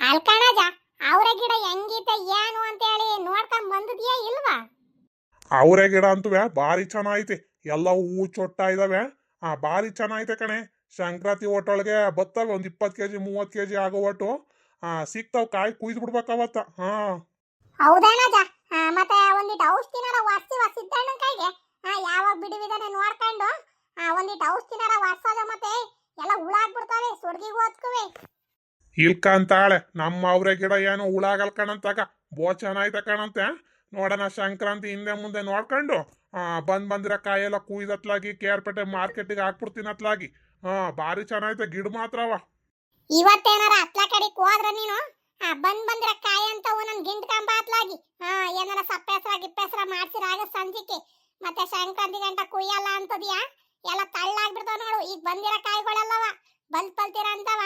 ಅಲ್ಕಣಜ ಅವರ ಗಿಡ ಹೆಂಗೈತೆ ಏನು ಅಂತ ಹೇಳಿ ನೋಡ್ಕೊಂಡ್ ಬಂದಿದ್ಯಾ ಇಲ್ವಾ? ಅವರೇ ಗಿಡ ಅಂತುವೆ ಭಾರಿ ಚೆನ್ನಾಗೈತೆ. ಎಲ್ಲ ಹೂವು ಚೊಟ್ಟ ಇದಾವೆ. ಭಾರಿ ಚೆನ್ನಾಗೈತೆ ಕಣೆ. ಸಂಕ್ರಾಂತಿ ಒಟ್ಟೊಳಗೆ ಬತ್ತವೆ ಒಂದು 20 kg 30 kg ಆಗೋ ಒಟ್ಟು ಸಿಕ್ತಾವ್. ಕಾಯಿ ಕುಯ್ದು ಬಿಡ್ಬೇಕು ಅವತ್ತ. ಹೌದಣ್ಣಜ. ಮತ್ತೆ ಒಂದಿಟ್ಟು ಔಷಧಿನಾರ ಸಿದ್ದಣ್ಣ ಕೈಗೆ ಯಾವಾಗ ಬಿಡುವಿದಾನೆ ನೋಡ್ಕೊಂಡು ಒಂದಿಟ್ಟು ಔಷಧಿನಾರ ವಾಡ್ಸೋದ. ಮತ್ತೆ ಎಲ್ಲ ಹುಳಾಗ್ಬಿಡ್ತಾವೆ ಸುಡ್ಗಿಗೂ ಹೊತ್ಕುವೆ. ಇಲ್ಕ ಅಂತಾಳೆ ನಮ್ಮ ಅವ್ರೆ ಗಿಡ ಏನು ಹುಳಾಗಲ್ ಕಣಂತಾಗ. ಬೋ ಚೆನ್ನಾಗೈತೆ ಕಣಂತೆ. ನೋಡೋಣ ಸಂಕ್ರಾಂತಿ ಹಿಂದೆ ಮುಂದೆ ನೋಡ್ಕೊಂಡು ಬಂದಿರೋ ಕಾಯೆಲ್ಲ ಕುಯ್ದತ್ಲಾಗಿ ಕೇರ್ಪೇಟೆ ಮಾರ್ಕೆಟಿಗೆ ಹಾಕ್ಬಿಡ್ತೀನಿ ಅತ್ಲಾಗಿ. ಭಾರಿ ಚೆನ್ನಾಗೈತೆ ಗಿಡ ಮಾತ್ರವ. ಇವತ್ತೇನಾರ ಅತ್ಲ ಕಡೆಗೆ ಹೋದ್ರ ನೀನು ಬಂದಿರ ಕಾಯಿ ಅಂತ ಒಂದೊಂದು ಗಿಂಡ್ಕಂಬ ಅತ್ಲಾಗಿ ಏನಾರ ಸಪ್ಪೆಸ್ರ ಗಿಪ್ಪೆಸ್ರ ಮಾಡ್ಸಿರಾಗ ಸಂಜಿಕೆ ಮತ್ತೆ ಸಂಕ್ರಾಂತಿ ಗಂಟ ಕುಯ್ಯಲ್ಲ ಅಂತದ್ಯಾ. ಎಲ್ಲ ತಳ್ಳಾಗ್ಬಿಡ್ತಾವ ನೋಡು. ಈಗ ಬಂದಿರೋ ಕಾಯಿಗಳೆಲ್ಲವ ಬಲ್ತೀರ ಅಂತವ.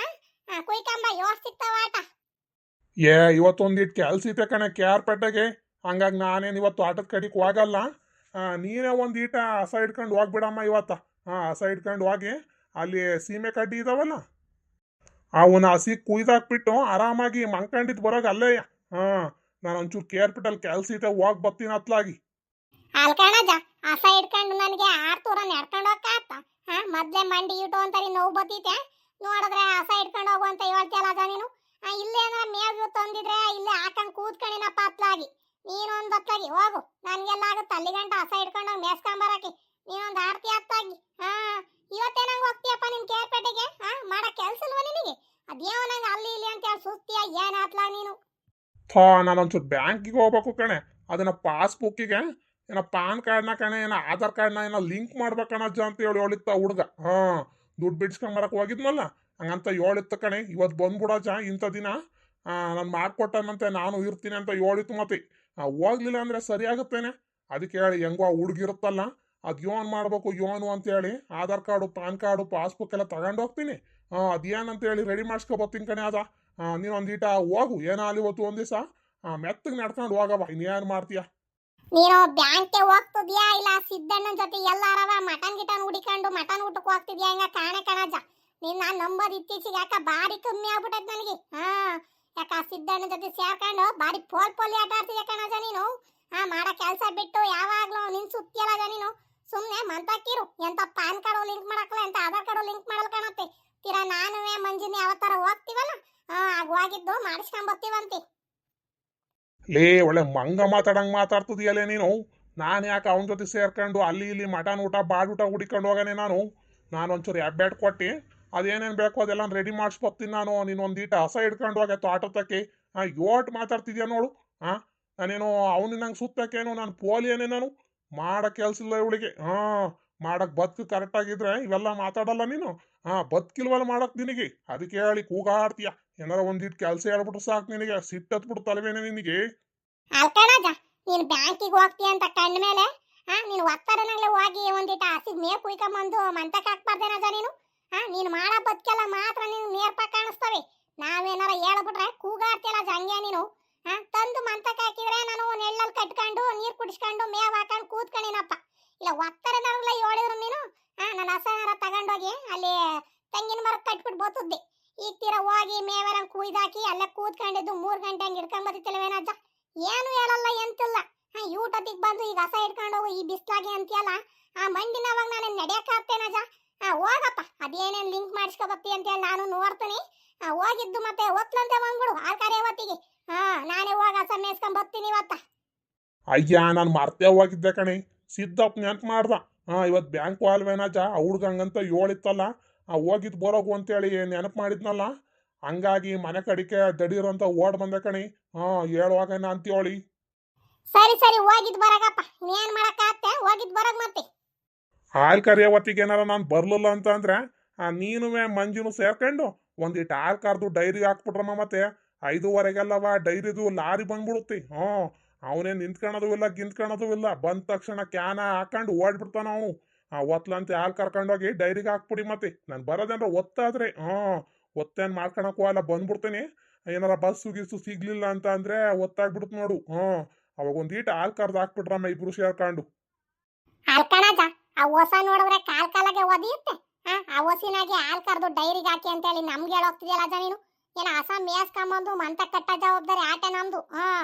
ಕುಯ್ಕಂಬ ಯೋಸ್ ಸಿಗ್ತಾವ ಆಟ. ಇವತ್ತೊಂದಿಟ್ಟು ಕೆಲ್ಸ ಐತೆ ಕಣೆ ಕೇರ್ಪೇಟೆಗೆ. ಹಂಗಾಗಿ ನಾನೇನು ಇವತ್ತು ಆಟದ ಕಡೆಗೆ ಹೋಗಲ್ಲ. ನೀನೇ ಒಂದು ಈಟ ಹಸ ಇಟ್ಕೊಂಡು ಹೋಗ್ಬಿಡಮ್ಮ ಇವತ್ತ. ಹಸ ಇಟ್ಕೊಂಡು ಹೋಗಿ ಅಲ್ಲಿ ಸೀಮೆ ಕಡ್ಡಿ ಇದಾವಲ್ಲ ಅವನ್ನ ಹಸಿ ಕುಯ್ದಾಕ್ಬಿಟ್ಟು ಆರಾಮಾಗಿ ಮಂಕೊಂಡಿದ್ದು ಬರೋಗ ಅಲ್ಲೇ. ನಾನು ಒಂಚೂರು ಕೇರ್ಪೇಟೆಲ್ ಕೆಲ್ಸ ಐತೆ ಹೋಗಿ ಬರ್ತೀನಿ ಅತ್ಲಾಗಿ. ಅಲ್ಕಣಜ ಹಸ ಇಟ್ಕೊಂಡು ನನಗೆ 6 ತೂರ ನಡ್ಕೊಂಡು ಹೋಗಕ್ಕ ಮೊದ್ಲೇ ಮಂಡಿ ಇಟು ಅಂತಾರಿ ನೋವು ಬತ್ತೈತೆ. ನೋಡಿದ್ರೆ ಹಸ ಇಟ್ಕೊಂಡು ಹೋಗು ಅಂತ ಹೇಳ್ತಿಯಲ್ಲ ಅದ ನೀನು. ಇಲ್ಲೇ ಏನಾರ ಮೇವು ತಂದಿದ್ರೆ ಇಲ್ಲೇ ಹಾಕಂಗ್ ಕೂತ್ಕೊಂಡಿನಪ್ಪ ಅತ್ಲಾಗಿ. ನೀನೊಂದು ಅತ್ಲಾಗಿ ಹೋಗು. ನನ್ಗೆಲ್ಲ ಆಗುತ್ತೆ ಅಲ್ಲಿ ಗಂಟ ಹಸ ಇಟ್ಕೊಂಡೋಗಿ ಮೇಸ್ಕೊಂಬರಕ್ಕೆ. ನೀನೊಂದು ಆಡ್ತಿ ಅತ್ತಾಗಿ. ಇವತ್ತೇನಂಗ್ ಹೋಗ್ತೀಯಪ್ಪ ನಿಮ್ ಕೇರ್ಪೇಟೆಗೆ? ಮಾಡೋ ಕೆಲ್ಸ ಇಲ್ವ ನಿನಗೆ? ಅದೇನೋ ನಂಗೆ ಅಲ್ಲಿ ಇಲ್ಲಿ ಅಂತ ಹೇಳಿ ಸುಸ್ತಿಯ ಏನ್ ಆತ್ಲಾ ನೀನು? ನಾನೊಂಚೂರು ಬ್ಯಾಂಕಿಗೆ ಹೋಗ್ಬೇಕು ಕಣೆ. ಅದನ್ನ ಪಾಸ್ಬುಕ್ಕಿಗೆ ಏನೋ ಪಾನ್ ಕಾರ್ಡ್ನ ಕಣೆ ಏನೋ ಆಧಾರ್ ಕಾರ್ಡ್ನ ಏನೋ ಲಿಂಕ್ ಮಾಡ್ಬೇಕಣಜ್ಜ ಅಂತ ಹೇಳಿ ಹೇಳಿತ್ತ ಹುಡುಗ. ದುಡ್ಡು ಬಿಡ್ಸ್ಕೊಂಬರಕ್ಕೆ ಹೋಗಿದ್ನಲ್ಲ ಹಂಗಂತ ಹೇಳಿತ್ತು ಕಣೆ. ಇವತ್ತು ಬಂದ್ಬಿಡಜ್ಜ ಇಂಥ ದಿನ ನಾನು ಮಾಡ್ಕೊಟ್ಟನಂತೆ ನಾನು ಇರ್ತೀನಿ ಅಂತ ಹೇಳಿತ್ತು. ಮತ್ತೆ ಹೋಗ್ಲಿಲ್ಲ ಅಂದ್ರೆ ಸರಿ ಆಗುತ್ತೇನೆ. ಅದಕ್ಕೆ ಹೇಳಿ ಹೆಂಗೋ ಆ ಹುಡುಗಿರುತ್ತಲ್ಲ ಅದು ಯೋನ್ ಮಾಡ್ಬೇಕು ಯೋನು ಅಂತ ಹೇಳಿ Aadhaar card PAN card passbook ಎಲ್ಲ ತಗೊಂಡು ಹೋಗ್ತೀನಿ. ಅದೇನಂತ ಹೇಳಿ ರೆಡಿ ಮಾಡಿಸ್ಕೊ ಬರ್ತೀನಿ ಕಣೆ. ಅದ ನೀನು ಒಂದೀಟ ಹೋಗು. ಏನೋ ಅಲ್ಲಿ ಇವತ್ತು ಒಂದ್ ದಿವಸ ಮೆತ್ತಗೆ ನಡ್ಕೊಂಡು ಹೋಗವ. ಇನ್ನೇನು ಮಾಡ್ತೀಯ? ನೀನು ಬ್ಯಾಂಕ್ಗೆ ಹೋಗ್ತಿದ್ಯಾ ಇಲ್ಲ ಸಿದ್ದಣ್ಣನ ಜೊತೆ ಎಲ್ಲಾರವ ಮಟನ್ ಗಿಟನ್ ಹುಡಿಕೊಂಡು ಮಟನ್ ಊಟಕ್ಕೆ ಹೋಗ್ತಿದ್ಯಾ? ಹಿಂಗ ಕಾಣೆ ಕಣಜ. ನಿನ್ನ ನಂಬರ್ ಇತ್ತೀಚೆಗೆ ಯಾಕ ಬಾರಿ ಕಮ್ಮಿ ಆಗ್ಬಿಟ್ಟೈತೆ ನನಗೆ. ಯಾಕ ಸಿದ್ದಣ್ಣನ ಜೊತೆ ಸೇರ್ಕೊಂಡು ಬಾರಿ ಪೋಲಿ ಆಟ ಆಡ್ತಿದ್ಯಾ ಕಣಜ ನೀನು. ಮಾಡೋ ಕೆಲಸ ಬಿಟ್ಟು ಯಾವಾಗ್ಲೂ ನಿನ್ ಸುತ್ತಿಯಲ್ಲ ನೀನು. ಸುಮ್ನೆ ಮಂತಾಕಿರು. ಎಂತ ಪಾನ್ ಕಾರ್ಡ್ ಲಿಂಕ್ ಮಾಡಕ್ಕಲ್ಲ ಎಂತ ಆಧಾರ್ ಕಾರ್ಡ್ ಲಿಂಕ್ ಮಾಡಲ್ ಕಾಣತ್ತೆ. ತೀರಾ ನಾನುವೇ ಮಂಜಿನಿ ಯಾವತ್ತಾರ ಹೋಗ್ತೀವಲ್ಲ ಆಗ ಹೋಗಿದ್ದು ಮಾಡಿಸ್ಕೊಂಡ್ ಬರ್ತೀವಂತೆ. ಲೇ ಒಳ್ಳೆ ಮಂಗ ಮಾತಾಡಂಗ್ ಮಾತಾಡ್ತಿದೀಯಲ್ಲೇ ನೀನು. ನಾನು ಯಾಕೆ ಅವನ ಜೊತೆ ಸೇರ್ಕೊಂಡು ಅಲ್ಲಿ ಇಲ್ಲಿ ಮಟನ್ ಊಟ ಬಾಡೂಟ ಹುಡಿಕೊಂಡು ಹೋಗಾನೆ ನಾನು ಒಂಚೂರು ಹೆಬ್ಬೆಟ್ ಕೊಟ್ಟು ಅದೇನೇನು ಬೇಕೋ ಅದೆಲ್ಲ ರೆಡಿ ಮಾಡಿಸ್ಕೊತೀನಿ ನಾನು. ನೀನು ಒಂದೀಟ ಹಸ ಹಿಡ್ಕೊಂಡು ಹೋಗತ್ತು ಆಟೋತಕ್ಕೆ. ಯೋಟ್ ಮಾತಾಡ್ತಿದ್ಯಾ ನೋಡು. ನಾನೇನು ಅವನು ನಂಗೆ ಸುತ್ತಕ್ಕೇನು ನಾನು ಪೋಲಿಯೇನೆ ನಾನು. ಮಾಡೋ ಕೆಲ್ಸ ಇಲ್ಲ ಇವಳಿಗೆ. ಮಾಡಕ್ ಬದುಕು ಕರೆಕ್ಟ್ ಆಗಿದ್ರೆ ಇವೆಲ್ಲ ಮಾತಾಡಲ್ಲ ನೀನು. ಬದುಕಿಲ್ವಲ್ಲ ಮಾಡಕ್ ನಿನಗೆ. ಅದಕ್ಕೆ ಹೇಳಿ ಕೂಗಾಡ್ತೀಯ. ಏನಾರ ಒಂದಿಟ್ಟು ಕೆಲಸ ಹೇಳ್ಬಿಟ್ರೆ ಸಾಕು ನಿನಗೆ ಸಿಟ್ಟತ್ಬಿಟ್ಟು ತಲೆವೇನೆ ನಿನಗೆ. ಅಲ್ಕಣಜ ನೀನು ಬ್ಯಾಂಕಿಗೆ ಹೋಗ್ತೀಯ ಅಂತ ಕಂಡ ಮೇಲೆ ನೀನು ಒತ್ತಡನಾಗ್ಲೇ ಹೋಗಿ ಒಂದಿಟ ಹಸಿಗೆ ಮೇವು ಕುಯ್ಕೊಂಬಂದು ಮಂತಕ್ಕೆ ಹಾಕ್ಬಾರ್ದೇನಜ ನೀನು. ನೀನು ಮಾಡೋ ಬದುಕೆಲ್ಲ ಮಾತ್ರ ನೀನು ನೇರ್ಪ ಕಾಣಿಸ್ತವೆ. ನಾವೇನಾರ ಹೇಳ್ಬಿಟ್ರೆ ಕೂಗಾಡ್ತೀಯಲ್ಲ ಹಂಗೆ ನೀನು. ತಂದು ಮಂತಕ್ಕೆ ಹಾಕಿದ್ರೆ ನಾನು ನೆಳ್ಳಲ್ಲಿ ಕಟ್ಕೊಂಡು ನೀರು ಕುಡಿಸ್ಕೊಂಡು ಮೇವು ಹಾಕೊಂಡು ಕೂತ್ಕೊಂಡಿನಪ್ಪ. ಇಲ್ಲ ಒತ್ತಡನಾಗ್ಲೇ ಹೇಳಿದ್ರು ನೀನು ನನ್ನ ಹಸನಾರ ತಗೊಂಡೋಗಿ ಅಲ್ಲಿ ತೆಂಗಿನ ಮರ ಕಟ್ಬಿಟ್ಟು ಬೋತುದ್ದೆ. ಈಗ ತೀರ ಹೋಗಿ ಮೇವೆಲ್ಲ ಕುಯ್ದಾಕಿ ಅಲ್ಲೇ ಕೂತ್ಕೊಂಡಿದ್ದು 3 ಗಂಟೆ ಹಂಗೆ ಹಿಡ್ಕೊಂಬತ್ತಿಲ್ಲವೇನಜ್ಜ. ಏನು ಹೇಳಲ್ಲ ಎಂತಿಲ್ಲ. ಊಟತ್ತಿಗೆ ಬಂದು ಈಗ ಹಸ ಇಟ್ಕೊಂಡು ಹೋಗು ಈ ಬಿಸ್ಲಾಗಿ ಅಂತೀಯಲ್ಲ. ಮಂಡಿನವಾಗ ನಾನು ನಡೆಯಕ್ಕಾಗ್ತೇನಜ್ಜ. ಹೋಗಪ್ಪ ಅದೇನೇನು ಲಿಂಕ್ ಮಾಡಿಸ್ಕೊಬತ್ತಿ ಅಂತೇಳಿ ನಾನು ನೋಡ್ತೀನಿ. ಹೋಗಿದ್ದು ಮತ್ತೆ ಒತ್ಲಂತೆ ಬಂದ್ಬಿಡು ಆರ್ಕಾರೆ ಹೊತ್ತಿಗೆ. ನಾನೇ ಹೋಗಿ ಹಸ ಮೇಸ್ಕೊಂಡ್ ಬರ್ತೀನಿ ಇವತ್ತ. ಅಯ್ಯ ನಾನು ಮರ್ತೇ ಹೋಗಿದ್ದೆ ಕಣೆ. ಸಿದ್ದಪ್ಪ ನೆನ್ಪು ಮಾಡ್ದ. ಇವತ್ತು ಬ್ಯಾಂಕ್ ಅಲ್ವೇನಜ್ಜ ಹುಡ್ಗಂಗಂತ ಹೇಳಿತ್ತಲ್ಲ. ಹೋಗಿದ್ದು ಬರೋಗು ಅಂತೇಳಿ ನೆನಪು ಮಾಡಿದ್ನಲ್ಲ. ಹಂಗಾಗಿ ಮನೆ ಕಡಿಕೆ ದಡೀರಂತ ಓಡ್ ಬಂದೆ ಕಣಿ. ಹೇಳುವಾಗೇನ ಅಂತೇಳಿ. ಸರಿ ಸರಿ ಹೋಗಿದ್ ಬರಗಪ್ಪ. ಏನ್ ಮಾಡಕ್ಕಾಗತ್ತೆ ಹೋಗಿದ್ ಬರಗ್ ಮತ್ತೆ. ಹಾಲು ಕರಿಯೋ ಹೊತ್ತಿಗೆ ಏನಾರ ನಾನು ಬರ್ಲಿಲ್ಲ ಅಂತ ಅಂದ್ರೆ ನೀನುವೆ ಮಂಜುನು ಸೇರ್ಕೊಂಡು ಒಂದಿಟ್ಟು ಹಾಲು ಕರೆದು ಡೈರಿ ಹಾಕ್ಬಿಟ್ರಮ್ಮ. ಮತ್ತೆ 5:15ಗೆಲ್ಲವ ಡೈರಿದು ಲಾರಿ ಬಂದ್ಬಿಡುತ್ತೆ. ಅವನೇ ನಿಂತ್ಕೊಳೋದು ಇಲ್ಲ ಗಿಂತ್ಕೊಳೋದು ಇಲ್ಲ. ಬಂದ ತಕ್ಷಣ ಕ್ಯಾನ ಹಾಕೊಂಡು ಓಡ್ಬಿಡ್ತಾನ ಅವನು. ಒತ್ಲಂತೆ ಹಾಲು ಕರ್ಕೊಂಡೋಗಿ ಡೈರಿಗೆ ಹಾಕ್ಬಿಡಿ. ಮತ್ತೆ ನಾನು ಬರೋದೇನ್ರ ಒತ್ತಾದ್ರೆ ಒತ್ತೇನು ಮಾಡ್ಕೊಳಕ್ ಹೋಗಲ್ಲ ಬಂದ್ಬಿಡ್ತೇನೆ. ಏನಾರ ಬಸ್ಸು ಗಿಸ್ಸು ಸಿಗ್ಲಿಲ್ಲ ಅಂತ ಅಂದ್ರೆ ಒತ್ತಾಗ್ಬಿಡುತ್ತೆ ನೋಡು. ಅವಾಗ ಒಂದೀಟ ಹಾಲು ಕರ್ದು ಹಾಕ್ಬಿಟ್ರಮ್ಮ ಇಬ್ರು ಸೇರ್ಕೊಂಡು. ಅಲ್ಕಣಜ ಆ ಹೊಸ ನೋಡಿದ್ರೆ ಕಾಲ್ ಕಾಲಾಗೆ ಒದಿಯುತ್ತೆ. ಆ ಹೊಸಿನಾಗೆ ಹಾಲ್ ಕರ್ದು ಡೈರಿಗೆ ಹಾಕಿ ಅಂತೇಳಿ ನಮ್ಗೆ ಹೇಳೋಗ್ತಿದ್ಯಲ್ಲ ಅಜ್ಜ ನೀನು. ಏನ ಹಸ ಮೇಸ್ಕೊಂಬಂದು ಮಂತ ಕಟ್ಟ ಜವಾಬ್ದಾರಿ ಆಟೆ ನಮ್ದು.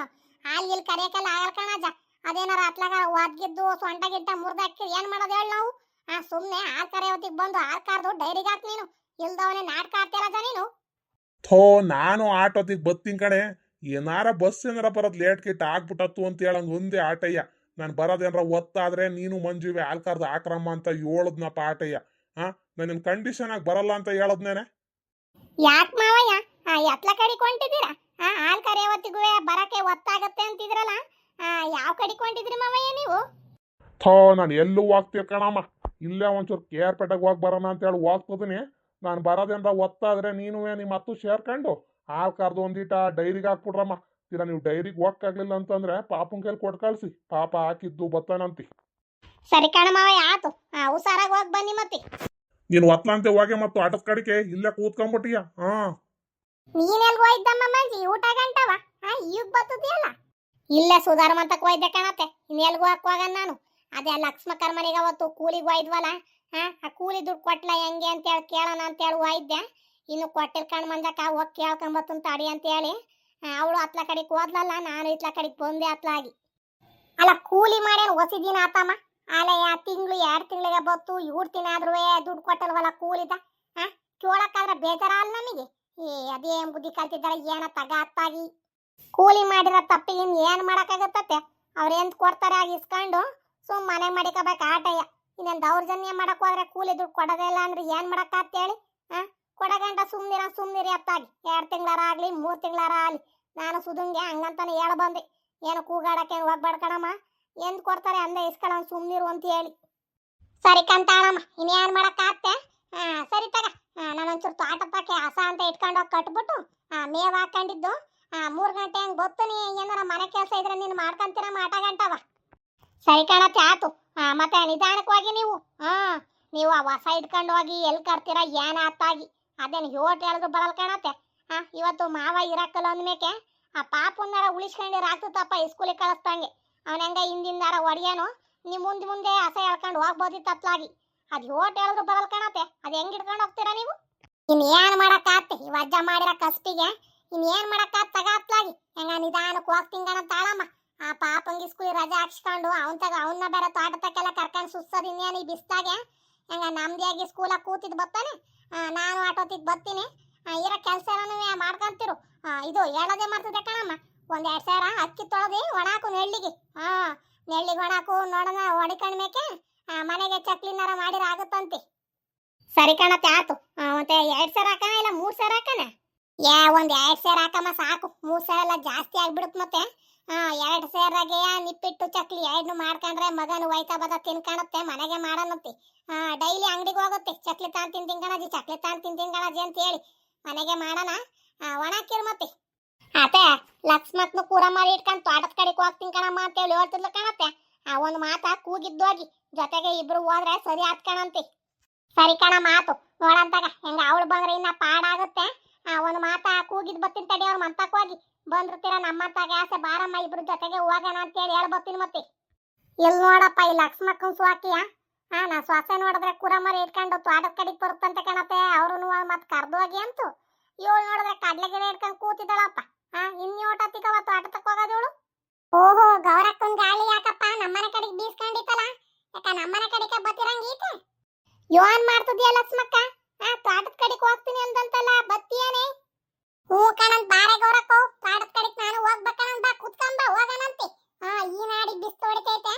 ಹಾಲ್ ಇಲ್ಲಿ ಕರೆಯಕ್ಕೆಲ್ಲ ಆಗಲ್ ಕಣಜ. ಅದೇನಾರ ಅತ್ಲಾಗ ಒದ್ಗಿದ್ದು ಸೊಂಟ ಗಿಟ್ಟ ಮುರ್ದಾಕಿರ್ ಏನ್ ಮಾಡೋದು ಹೇಳಿ ನಾವು? ಸುಮ್ನೆ ಹಾಲ್ ಕರೆ ಹೊತ್ತಿಗೆ ಬಂದು ಹಾಲ್ ಕಾರ್ದು ಡೈರಿಗೆ ಹಾಕ್ ನೀನು. ಇಲ್ದವನೇ ನಾಟಕ ಆಡ್ತೀರಜ ನೀನು. ಥೋ ನಾನು ಆಟೋತಿಗೆ ಬತ್ತೀನಿ ಕಣೆ. ಏನಾರ ಬಸ್ ಏನಾರ ಬರೋದು ಲೇಟ್ ಗಿಟ್ ಆಗ್ಬಿಟ್ಟತ್ತು ಅಂತ ಹೇಳಂಗೆ ಒಂದೇ ಆಟಯ್ಯ. ನಾನು ಬರೋದೇನಾರ ಒತ್ತಾದ್ರೆ ನೀನು ಮಂಜುವೆ ಆಲ್ಕಾರ್ದು ಆಕ್ರಮ ಅಂತ ಹೇಳದ್ನಪ್ಪ ಆಟಯ್ಯ. ನನ್ನ ಕಂಡೀಷನ್ ಆಗಿ ಬರಲ್ಲ ಅಂತ ಹೇಳದ್ನೇನೆ. ಯಾಕೆ ಮಾವಯ್ಯ ಎತ್ಲ ಕಡಿಗೆ ಹೊಂಟಿದ್ದೀರಾ? ಹಾಲ್ ಕರೆ ಹೊತ್ತಿಗೂ ಬರಕ್ಕೆ ಒತ್ತಾಗತ್ತೆ ಅಂತಿದ್ರಲ್ಲ, ಯಾವ ಕಡಿಗೆ ಹೊಂಟಿದ್ರಿ ಮಾವಯ್ಯ ನೀವು? ಥೋ ನಾನು ಎಲ್ಲೂ ಹೋಗ್ತೀರ ಕಣಮ್ಮ. ಇಲ್ಲೇ ಒಂಚೂರು ಕೇರ್ಪೇಟೆಗೆ ಹೋಗಿ ಬರೋಣ ಅಂತೇಳಿ ಹೋಗ್ತದೀನಿ. ನಾನು ಬರೋದೇನಾರ ಒತ್ತಾದ್ರೆ ನೀನು ನಿಮ್ಮ ಹತ್ತು ಸೇರ್ಕೊಂಡು ಹಾಲು ಕರ್ದು ಒಂದೀಟ ಡೈರಿಗೆ ಹಾಕ್ಬಿಡ್ರಮ್ಮ. ಇಲ್ಲ ನೀವು ಡೈರಿಗೆ ಹೋಗಕ್ಕಾಗ್ಲಿಲ್ಲ ಅಂತಂದ್ರೆ ಪಾಪನ ಕೈಲಿ ಕೊಟ್ಟು ಕಳಿಸಿ, ಪಾಪ ಹಾಕಿದ್ದು ಬತ್ತಾನಂತಿ. ಸರಿ ಕಣ ಮಾವಯ್ಯ, ಆತು. ಹುಷಾರಾಗಿ ಹೋಗಿ ಬನ್ನಿ ಮತ್ತೆ. ನೀನು ಒತ್ಲಂತೆ ಹೋಗಿ ಮತ್ತು ಆಟದ ಕಡಿಕೆ ಇಲ್ಲೇ ಕೂತ್ಕೊಂಡ್ಬಿಟ್ಟಿಯ. ನೀನೆಲ್ಗ ಹೋಯ್ದಮ್ಮ ಮಂಜಿ? ಊಟ ಗಂಟವ ಈಗ ಬರ್ತದಿಯಲ್ಲ. ಇಲ್ಲೇ ಸುಧಾರಮಂತಕ್ಕೆ ಹೋಯ್ದೆ ಕಣತ್ತೆ. ಇನ್ನೆಲ್ಗೂ ಹಾಕುವಾಗ ನಾನು ಅದೇ ಲಕ್ಷ್ಮ ಕರ್ಮನಿಗೆ ಅವತ್ತು ಕೂಲಿಗೆ ಹೋಯ್ದ್ವಲ್ಲ, ಆ ಕೂಲಿ ದುಡ್ಡು ಕೊಟ್ಲ ಹೆಂಗೆ ಅಂತೇಳಿ ಕೇಳೋಣ ಅಂತೇಳಿ ಹೋಯ್ದೆ. ಇನ್ನು ಕೊಟ್ಟಿಲ್ ಕಣ್ ಮಂಜಕ್ಕ ಹೋಗಿ ಕೇಳ್ಕೊಂಬತ್ತಂತ ತಡಿ ಅಂತೇಳಿ ಅವಳು ಅತ್ಲ ಕಡೆಗೆ ಹೋದ್ಲಲ್ಲ, ನಾನು ಇತ್ಲ ಕಡೆಗೆ ಬಂದೆ ಅತ್ಲಾಗಿ. ಅಲ್ಲ ಕೂಲಿ ಮಾಡೇನು ಹೊಸಿ ದಿನ ಆತಮ್ಮ? ಅಲ್ಲ ತಿಂಗಳು 2 ತಿಂಗಳಿಗೆ ಬತ್ತು 2 ದಿನ ಆದ್ರೂ ದುಡ್ಡು ಕೊಟ್ಟಲ್ವಲ್ಲ ಕೂಲಿದ. ಕೇಳಕ್ಕಾದ್ರೆ ಬೇಜಾರ ಅಲ್ಲ ನಮಗೆ. ಅದೇ ಬುದ್ಧಿ ಕಲ್ತಿದ್ದಾರೆ ಏನ ತಗ ಅತ್ತಾಗಿ. ಕೂಲಿ ಮಾಡಿರೋ ತಪ್ಪಿಗೆ ಏನ್ ಮಾಡಕ್ಕಾಗತ್ತೆ? ಅವ್ರು ಎಂತ ಕೊಡ್ತಾರೆ ಆಗ ಇಸ್ಕೊಂಡು ಸುಮ್ ಮನೆ ಮಾಡಿಕೋಬೇಕು ಆಟಯ್ಯ. ಇನ್ನೇನು ದೌರ್ಜನ್ಯ ಮಾಡಕ್ ಹೋದ್ರೆ ಕೂಲಿ ದುಡ್ಡು ಕೊಡೋದೇ ಇಲ್ಲ ಅಂದ್ರೆ ಏನ್ ಮಾಡಕ್ಕಂತೇಳಿ? ಕೊಡಗಂಟ ಸುಮ್ನಿರಿ ಅತ್ತಾಗಿ. 2 ತಿಂಗಳಾರ ಆಗ್ಲಿ 3 ತಿಂಗಳಾರ ಆಗ್ಲಿ ನಾನು ಸುಧುಂಗೆ ಹಂಗಂತಾನೆ ಹೇಳ ಬಂದೆ. ಏನು ಕೂಗಾಡಕ್ಕೆ ಹೋಗ್ಬೇಡ ಕಣಮ್ಮ, ಎಂದ್ ಕೊಡ್ತಾರೆ ಅಂದೆ ಇಸ್ಕೊಳ್ಳೋ ಸುಮ್ನಿರು ಅಂತ ಹೇಳಿ. ಸರಿ ಕಂತಾಳಮ್ಮ, ಇನ್ನೇನ್ ಮಾಡಕ್ಕಾಗತ್ತೆ? ಸರಿ ತಗ. ನಾನೊಂಚೂರು ತೋಟಕ್ಕೆ ಹಸ ಅಂತ ಇಟ್ಕೊಂಡು ಹೋಗಿ ಕಟ್ಬಿಟ್ಟು ಮೇವ್ ಹಾಕೊಂಡಿದ್ದು 3 ಗಂಟೆ ಹಂಗೆ ಬತ್ತನಿ. ಏನಾರ ಮನೆ ಕೆಲಸ ಇದ್ರೆ ನೀನು ಮಾಡ್ಕೊಂತೀರಮ್ಮ ಆಟ ಗಂಟವ. ಸರಿ ಕಣತ್ತೆ, ಆತು. ಮತ್ತೆ ನಿಧಾನಕ್ಕೆ ಹೋಗಿ ನೀವು ಆ ಹೊಸ ಇಟ್ಕೊಂಡು ಹೋಗಿ ಎಲ್ಲಿ ಕರ್ತೀರ ಏನ ಅತ್ತಾಗಿ. ಅದೇನು ಯೋಟ್ ಹೇಳಿದ್ರು ಬರಲ್ ಕಣತ್ತೆ. ಇವತ್ತು ಮಾವ ಇರಕ್ಕಲ್ಲ ಅಂದ್ಮೇಕೆ ಆ ಪಾಪುನ್ನಾರ ಉಳಿಸ್ಕೊಂಡಿರ ಆಗ್ತದಪ್ಪ ಸ್ಕೂಲಿಗೆ ಕಳಿಸ್ದಂಗೆ. ಅವನ ಹೆಂಗ ಹಿಂದಿಂದಾರ ಒಡಿಯಾನು ನೀವು ಮುಂದೆ ಹಸ ಹೇಳ್ಕೊಂಡು ಹೋಗ್ಬೋದಿತ್ತು ಅತ್ಲಾಗಿ. ಅದು ಯೋಟ್ ಹೇಳಿದ್ರು ಬರಲ್ ಕಣತ್ತೆ. ಅದು ಹೆಂಗ್ ಇಟ್ಕೊಂಡು ಹೋಗ್ತೀರಾ ನೀವು? ಇನ್ನೇನ್ ಮಾಡಕ್ಕಾಗ್ತಿ ಈ ವಜ್ಜ ಮಾಡಿರೋ ಕಸ್ಟಿಗೆ? ಇನ್ನೇನ್ ಮಾಡಕ್ಕಾಗ್ ತಗ ಅತ್ಲಾಗಿ. ಹೆಂಗ ನಿಧಾನಕ್ಕೆ ಹೋಗ್ತಿಂಗಣ ತಾಳಮ್ಮ. ಆ ಪಾಪಂಗಿ ಸ್ಕೂಲ್ ರಜೆ ಹಾಕ್ಸ್ಕೊಂಡು ಅವನ್ನ ಬೇರೆ ತೋಟದಕ್ಕೆಲ್ಲ ಕರ್ಕೊಂಡು ಸುಸ್ತದ ಇನ್ನೇನು ಈ ಬಿಸ್ತಾಗೆ. ಹೆಂಗ ನಮ್ದಿಯಾಗಿ ಸ್ಕೂಲಾಗ ಕೂತಿದ್ ಬರ್ತಾನೆ, ನಾನು ಆಟೋತಿಗೆ ಬರ್ತೀನಿ. ಇರೋ ಕೆಲಸ ಎಲ್ಲ ಮಾಡ್ಕೊಂತಿರು. ಇದು ಹೇಳೋದೇ ಮಾಡ್ತದೆ ಕಣಮ್ಮ. 1-2 ಸಾವಿರ ಅಕ್ಕಿ ತೊಳೆದು ಒಣಾಕು ನೆಳ್ಳಿಗೆ. ನೆಳ್ಳಿಗೆ ಒಣಾಕು ನೋಡೋಣ. ಹೊಡಿಕೊಂಡ್ಮೇಕೆ ಮನೆಗೆ ಚಕ್ಲಿನಾರ ಮಾಡಿರ ಆಗುತ್ತಂತೆ. ಸರಿ ಕಣತ್ತೆ, ಆತು. ಮತ್ತೆ 2 ಸಾವಿರ ಹಾಕೋಣ ಇಲ್ಲ 3 ಸಾವಿರ ಹಾಕೋಣ? 1-2 ಸಾವಿರ ಹಾಕಮ್ಮ ಸಾಕು. 3 ಸಾವಿರ ಎಲ್ಲ ಜಾಸ್ತಿ ಆಗ್ಬಿಡುತ್ತೆ ಮತ್ತೆ. 2 ಸಾವಿರಾಗೆ ನಿಪ್ಪಿಟ್ಟು ಚಕ್ಲಿ 2 ಮಾಡ್ಕೊಂಡ್ರೆ ಮಗನು ಒಯ್ತಾ ಬದ ತಿನ್ಕಾಣತ್ತೆ. ಮನೆಗೆ ಮಾಡೋಣಂತೆ. ಡೈಲಿ ಅಂಗಡಿಗೆ ಹೋಗುತ್ತೆ. ಚಕ್ಲಿ ತಾನು ತಿಂತಿಂಗಣಜಿ ಅಂತ ಹೇಳಿ ಮನೆಗೆ ಮಾಡೋಣ. ಒಣಾಕಿರ್ ಮತ್ತೆ ಅತ್ತೆ ಲಕ್ಷ್ಮತ್ನು ಕೂರ ಮಾಡಿ ಇಟ್ಕೊಂಡು ತೋಟದ ಕಡೆಗೆ ಹೋಗ್ತೀನಿ ಕಣಮ್ಮ ಅಂತೇಳಿ ಹೇಳ್ತಿದ್ಲು ಕಣತ್ತೆ. ಒಂದು ಮಾತಾ ಕೂಗಿದ್ದೋಗಿ ಜೊತೆಗೆ ಇಬ್ರು ಹೋದ್ರೆ ಸರಿ ಆತ್ಕಣಂತೆ. ಸರಿ ಕಣ ಮಾತು ನೋಡಂತಾಗ. ಹೆಂಗ ಅವಳು ಬಂದ್ರೆ ಇನ್ನ ಪಾಡಾಗುತ್ತೆ. ಒಂದು ಮಾತಾ ಕೂಗಿದ್ ಬರ್ತೀನಿ ತಡಿ. ಅವ್ರ ಮಂತಕ್ಕೆ ಹೋಗಿ ಬಂದಿರ್ತೀರ ನಮ್ಮಂತಾಗ ಆಸೆ ಬಾರಮ್ಮ ಇಬ್ರು ಜೊತೆಗೆ ಹೋಗೋಣ ಅಂತೇಳಿ ಹೇಳ್ಬರ್ತೀನಿ ಮತ್ತೆ. ಎಲ್ಲಿ ನೋಡಪ್ಪ ಈ ಲಕ್ಷ್ಮಕ್ಕನ್ ಸ್ವಾಕಿಯ. ನಾ ಸ್ವಾಸೆ ನೋಡಿದ್ರೆ ಕುರಮರಿ ಇಟ್ಕೊಂಡು ತೋಟದ ಕಡೆಗೆ ಬರುತ್ತಂತೆ ಕಣತೆ. ಅವ್ರು ಮತ್ತೆ ಕರ್ದೋಗಿ ಅಂತು. ಇವಳು ನೋಡಿದ್ರೆ ಕಡ್ಲೆ ಗಿಡ ಇಟ್ಕೊಂಡು ಕೂತಿದ್ದಾಳಪ್ಪ. ಇನ್ನೋಟತ್ತಿಗವ ತೋಟಕ್ಕೆ ಹೋಗೋದವಳು. ಓಹೋ ಗೌರಕ್ಕನ್ ಗಾಳಿ ಯಾಕಪ್ಪ ನಮ್ಮನೆ ಕಡೆಗೆ ಬೀಸ್ಕೊಂಡಿತ್ತಲ್ಲ. ಯಾಕ ನಮ್ಮನೆ ಕಡೆಗೆ ಬತ್ತಿರಂಗೀತೆ? ಯೋನ್ ಮಾಡ್ತಿದ್ಯಾ ಲಕ್ಷ್ಮಕ್ಕ? ತೋಟದ ಕಡೆಗೆ ಹೋಗ್ತೀನಿ ಅಂದಂತಲ್ಲ, ಬತ್ತೀಯೇನೆ? ಹ್ಞೂ ಕಣಂತ ಬಾರೆ ಗೌರಕ್ಕೋ. ತೋಟದ ಕಡೆಗೆ ನಾನು ಹೋಗ್ಬೇಕಂತ ಬಾ ಕೂತ್ಕೊಂಬ ಹೋಗೋಣಂತೆ. ಈ ನಾಡಿ ಬಿಸ್ತು ಹೊಡಿತೈತೆ.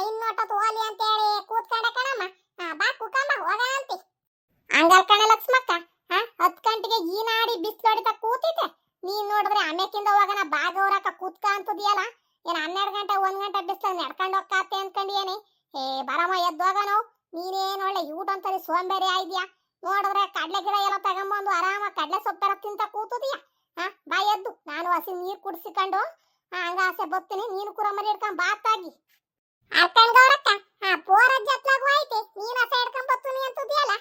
ಇನ್ನೊಟ್ಟತ್ತು ಹೋಲಿ ಅಂತ ಹೇಳಿ ಕೂತ್ಕೊಂಡೆ ಕಣಮ್ಮ. ಬಾ ಕೂತ್ಕೊಂಬ ಹೋಗೋಣಂತೆ. ಹಂಗಲ್ ಕಣ ಲಕ್ಷ್ಮಕ್ಕ. 10 ಗಂಟೆಗೆ ಈ ನಾಡಿ ಬಿಸ್ಲು ಹೊಡಿತಾ ಕೂತಿದ್ದೆ. ನೀನ್ ನೋಡಿದ್ರೆ ಆಮೇಕಿಂದ ಹೋಗೋಣ ಬಾ ಗೌರಕ್ಕ ಕೂತ್ಕ ಅಂತದಿಯಲ್ಲ. ಏನ್ 12 ಗಂಟೆ 1 ಗಂಟೆ ಬಿಸ್ಲಾಗ ನಡ್ಕೊಂಡು ಹೋಗ್ಕಾತೆ ಅನ್ಕೊಂಡಿಯೇನಿ? ಬರಮ್ಮ ಎದ್ದು ಹೋಗೋಣ. ನೀನೇನು ಒಳ್ಳೆ ಯೂಟಂತರಿ ಸೋಂಬೇರಿ ಆಯ್ದ್ಯಾ. ನೋಡಿದ್ರೆ ಕಡ್ಲೆ ಗಿಡ ಎಲ್ಲ ತಗೊಂಬಂದು ಆರಾಮ ಕಡ್ಲೆ ಸೊಪ್ಪರ ತಿಂತ ಕೂತದಿಯಾ. ಬಾ ಎದ್ದು. ನಾನು ಹಸಿ ನೀರು ಕುಡಿಸಿಕೊಂಡು ಹಂಗ ಆಸೆ ಬರ್ತೀನಿ. ನೀನು ಕುರ ಮರಿ ಹಿಡ್ಕೊಂಡ್ ಬಾತಾಗಿ ಅಕ್ಕನ್ ಗೌರಕ್ಕ. ಪೋರಜ್ಜ ಹತ್ಲಾಗು ಐತಿ. ನೀನ್ ಹಸ ಹಿಡ್ಕೊಂಡ್ ಬರ್ತೀನಿ ಅಂತದಿಯಲ್ಲ.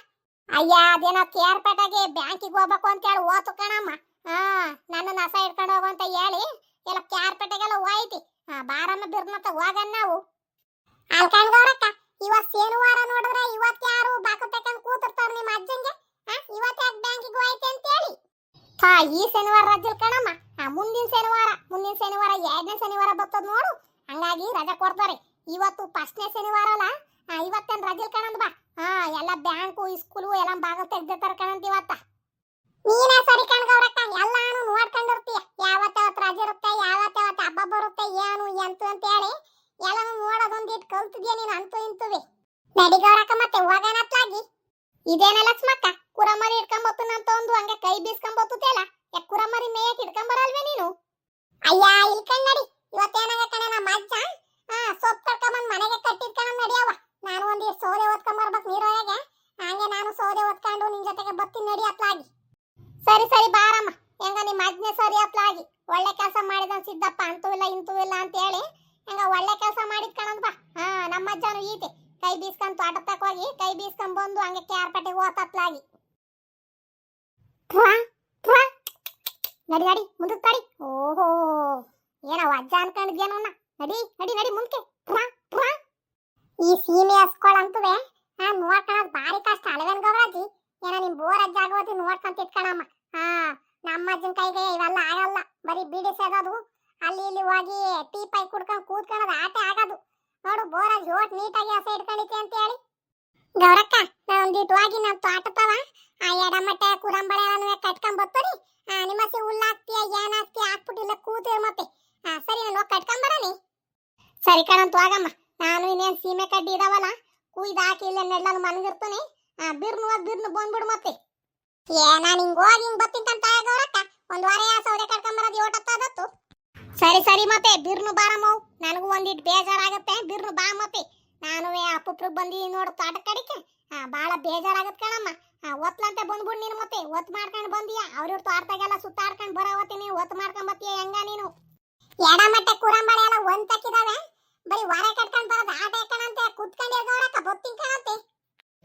ಅಯ್ಯ ಅದೇನೋ ಕೇರ್ಪೇಟೆಗೆ ಬ್ಯಾಂಕಿಗೆ ಹೋಗ್ಬೇಕು ಅಂತೇಳಿ ಓತು ಕಣಮ್ಮ. ನನ್ನ ಹಸ ಹಿಡ್ಕೊಂಡು ಹೋಗು ಅಂತ ಹೇಳಿ ಎಲ್ಲ ಕೇರ್ಪೇಟೆಗೆಲ್ಲ ಹೋಯ್ತಿ. ಬಾರಮ್ಮ ಬಿರ್ಮತ್ತ ಹೋಗಣ ನಾವು. ಅಲ್ಕಂಡ್ ಗೌರಕ್ಕ ಇವತ್ತು ಶನಿವಾರ ನೋಡಿದ್ರೆ ಇವತ್ತು ಯಾರು ಬಾಕು ತಕೊಂಡ್ ಕೂತಿರ್ತಾರ ನಿಮ್ಮ ಅಜ್ಜಂಗೆ. ಇವತ್ತು ಯಾಕೆ ಬ್ಯಾಂಕಿಗೆ ಹೋಯ್ತೆ ಅಂತ ಹೇಳಿ ಹಾ ಈ ಶನಿವಾರ ರಜೆ ಕಣಮ್ಮ. ಮುಂದಿನ ಶನಿವಾರ 2ನೇ ಶನಿವಾರ ಬರ್ತದ ನೋಡು. ಹಂಗಾಗಿ ರಜೆ ಕೊಡ್ತಾರೆ. ಇವತ್ತು 1ನೇ ಶನಿವಾರ ಅಲ್ಲ. ಇವತ್ತೇನ್ ರಜೆ ಕಣಂದ್ ಬಾ. ಎಲ್ಲ ಬ್ಯಾಂಕು ಸ್ಕೂಲು ಎಲ್ಲ ಬಾಗಲ್ ತೆಗ್ದಿರ್ತಾರ ಕಣಂತ ಇವತ್ತ. ನೀನೇ ಸರಿ ಕಣ್ಗವ್ರಕ್ಕ, ಎಲ್ಲಾನು ನೋಡ್ಕೊಂಡಿರ್ತೀಯ. ಯಾವತ್ತಾವತ್ ರಜೆ ಇರುತ್ತೆ, ಯಾವತ್ತಾವತ್ ಹಬ್ಬ ಬರುತ್ತೆ, ಏನು ಎಂತು ಅಂತ ಹೇಳಿ ಎಲ್ಲಾನು ನೋಡೋದೊಂದಿಟ್ಟು ಕಲ್ತಿದ್ಯಾ ನೀನು ಅಂತೂ ಇಂತುವೆ. ನಡಿಗವ್ರಕ್ಕ ಮತ್ತೆ ಹೋಗನತ್ಲಾಗಿ. ಇದೇನ ಲಕ್ಷ್ಮಕ್ಕ, ಕುರಮರಿ ಇಟ್ಕೊಂಬತ್ತನಂತ ಒಂದು ಹಂಗೆ ಕೈ ಬೀಸ್ಕೊಂಬತ್ತಲ್ಲ. ಯಾಕೆ ಕುರಮರಿ ಮೇಯಕ್ ಇಟ್ಕೊಂಬರಲ್ವೇ ನೀನು? ಅಯ್ಯ ಇಲ್ಕಂಡ್ ನಡಿ. ಇವತ್ತೇನಾಗ ಕಣೆ ನಮ್ಮ ಅಜ್ಜ ಸೊಪ್ಪು ಕಟ್ಕೊಂಬಂದ್ ಮನೆಗೆ ಕಟ್ಟಿಟ್ಕೊಂಡ್ ನಡಿಯವ್ವ. ನಾನು ಒಂದಿಷ್ಟು ಸೌದೆ ಓದ್ಕೊಂಬರ್ಬೇಕು ನೀರೊಳಗೆ. ಹಂಗೆ ನಾನು ಸೌದೆ ಓದ್ಕೊಂಡು ನಿನ್ ಜೊತೆಗೆ ಬರ್ತೀನಿ ನಡಿ ಅತ್ಲಾಗಿ. ಸರಿ ಸರಿ ಬಾರಮ್ಮ. ಹೆಂಗ ನಿಮ್ಮ ಅಜ್ಞೆ ಸರಿ ಅತ್ಲಾಗಿ. ಒಳ್ಳೆ ಕೆಲಸ ಮಾಡಿದ ಸಿದ್ದಪ್ಪ, ಅಂತೂ ಇಲ್ಲ ಇಂತೂ ಇಲ್ಲ ಅಂತ ಹೇಳಿ ಹೆಂಗ ಒಳ್ಳೆ ಕೆಲಸ ಮಾಡಿದ್ ಕಣಂದ್ ಬಾ. ನಮ್ಮ ಅಜ್ಜನು ಈತೆ ಕೈ ಬೀಸ್ಕೊಂಡ್ ತೋಟ ತಕೋಗಿ ಕೈ ಬೀಸ್ಕೊಂಡ್ ಬಂದು ಹಂಗೆ ಕ್ಯಾರ್ಪಟ್ಟಿಗೆ ಓತತ್ಲಾಗಿ. ನಡಿ ನಡಿ ಮುಂದಕ್ಕೆ ತಡಿ. ಓಹೋ ಏನವ ಅಜ್ಜ ಅನ್ಕೊಂಡಿದ್ಯೇನೋ. ನಡಿ ನಡಿ ನಡಿ ಮುಂದಕ್ಕೆ. ಈ ಸೀಮೆ ಹಸ್ಕೊಳಂತುವೆ ನೋಡ್ಕೊಳದ್ ಬಾರಿ ಕಷ್ಟ ಅಳವೇನ್ ಗೌರಾಜಿ. ಏನ ನಿಮ್ ಬೋರ್ ಅಜ್ಜ ಆಗೋತಿ ನೋಡ್ಕೊಂತ ಇಟ್ಕಣಮ್ಮ. ನಮ್ಮ ಅಜ್ಜನ ಕೈಗೆ ಇವೆಲ್ಲ ಆಗಲ್ಲ. ಬರೀ ಬೀಡಿ ಸೇದೋದು, ಅಲ್ಲಿ ಇಲ್ಲಿ ಹೋಗಿ ಟೀ ಪೈ ಕುಡ್ಕೊಂಡ್ ಕೂತ್ಕೊಳ್ಳೋದು ಆಟ ಆಗೋದು. ನೋಡು ಬೋರಾಜ್ ಓಟ್ ನೀಟಾಗಿ ಹಸ ಇಟ್ಕೊಂಡಿತಿ ಅಂತ ಹೇಳಿ. ಗೌರಕ್ಕ ನಾ ಒಂದಿಟ್ಟು ಹೋಗಿ ನಮ್ ತೋಟದವ ಎಡಮಟ್ಟೆ ಕುರಂಬಳೆ ಎಲ್ಲ ಕಟ್ಕೊಂಡ್ ಬರ್ತೀನಿ. ನಿಮ್ಮಸಿ ಹುಲ್ಲಾಕ್ತಿಯ ಏನಾಕ್ತಿಯ ಹಾಕ್ಬಿಟ್ಟಿಲ್ಲ ಕೂತಿರ್ ಮತ್ತೆ. ಸರಿ ನಾನು ಕಟ್ಕೊಂಡ್ ಬರನಿ. ಸರಿ ಕಣಂತ ಹೋಗಮ್ಮ. ನಾನು ಇನ್ನೇನ್ ಸೀಮೆ ಕಡ್ಡಿ ಇದಾವಲ್ಲ ಕುಯ್ದು ಹಾಕಿ ಇಲ್ಲ ನೆಡ್ಲನ್ನು ಮನಗಿರ್ತೀನಿ. ಬಿರ್ನು ಬಂದ್ಬಿಡು ಮತ್ತೆ. ನಾನು ಹಿಂಗ್ ಹೋಗಿ ಹಿಂಗ್ ಬತ್ತಿಂತ ಗೌರಕ್ಕ. ಒಂದ್ ವಾರ ಸೌದೆ ಕಟ್ಕೊಂಡ್ ಬರೋದು ಓಟತ್ತಾದತ್ತು. ಸರಿ ಸರಿ ಮತ್ತೆ ಬಿರ್ನು ಬಾರಮ್ಮವು. ನನಗೂ ಒಂದಿಟ್ಟು ಬೇಜಾರಾಗತ್ತೆ. ಬಿರ್ನು ಬಾ ಮತ್ತೆ. ನಾನು ಅಪ್ಪುಪ್ರಿಗೆ ಬಂದಿ ನೋಡು ತೋಟ ಕಡಿಕೆ. ಬಾಳ ಬೇಜಾರಾಗತ್ ಕಣಮ್ಮ. ಒತ್ಲಂತೆ ಬಂದ್ಬಿಡು ನೀನು ಮತ್ತೆ. ಒತ್ ಮಾಡ್ಕೊಂಡು ಬಂದಿಯಾ ಅವ್ರ ತೋಟದಾಗೆಲ್ಲ ಸುತ್ತಾಡ್ಕೊಂಡು ಬರೋವತ್ತಿ ನೀನು ಒತ್ ಮಾಡ್ಕೊಂಡ್ ಬತ್ತೀಯ ಹೆಂಗ ನೀನು? ಎಡಮಟ್ಟೆ ಕುರಂಬಳೆ ಎಲ್ಲ ಒಂತಕ್ಕಿದಾವೆ. ಬರೀ ವಾರ ಕಟ್ಕೊಂಡ್ ಬರೋದು ಆಟ ಕಣಂತೆ. ಕುತ್ಕೊಂಡಿರ್ ಗೌರಕ್ಕ ಬತ್ತಿನ ಕಣಂತೆ.